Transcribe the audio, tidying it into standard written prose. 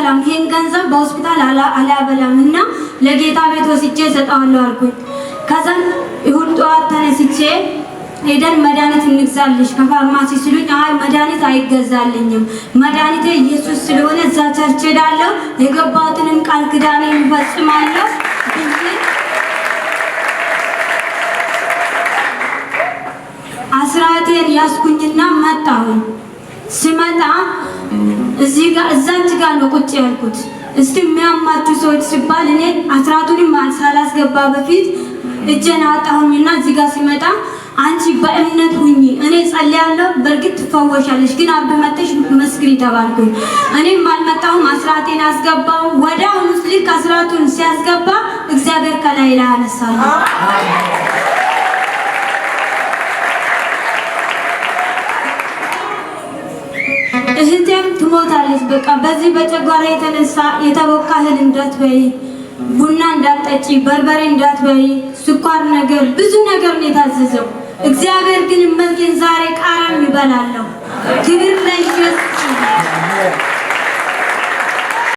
አላበላም ይሄን ገንዘብ በሆስፒታል አላበላምና ለጌታ ቤት ወስጄ እሰጣለሁ አልኩኝ። ከዛ ይሁን ጠዋት ተነስቼ ሄደን መድኃኒት እንግዛልሽ ከፋርማሲ ሲሉኝ አይ መድኃኒት አይገዛልኝም መድኃኒቴ ኢየሱስ ስለሆነ እዛ ቸርች ሄዳለሁ የገባሁትንም ቃል ኪዳኔን እፈጽማለሁ አስራቴን ያስኩኝና መጣሁ። ስመጣ እዛች ጋር ነው ቁጭ ያልኩት። እስቲ የሚያማችሁ ሰዎች ሲባል እኔ አስራቱንም ሳላስገባ በፊት እጄን አወጣሁኝና እዚህ ጋር ሲመጣ አንቺ በእምነት ሁኚ እኔ ጸልያለሁ በእርግጥ ትፈወሻለሽ ግን አብመተሽ መስክሪ ተባልኩኝ። እኔም አልመጣሁም አስራቴን አስገባው። ወዲያውኑ ልክ አስራቱን ሲያስገባ እግዚአብሔር ከላይ ላይ አነሳኝ። እህቴም ትሞታለች በቃ በዚህ በጨጓራ የተነሳ የተቦካ እህል እንዳትበይ ቡና እንዳትጠጪ በርበሬ እንዳትበይ ስኳር ነገር ብዙ ነገር ነው የታዘዘው። እግዚአብሔር ግን ይመስገን ዛሬ ቃራም ይበላለሁ። ክብር ለኢየሱስ።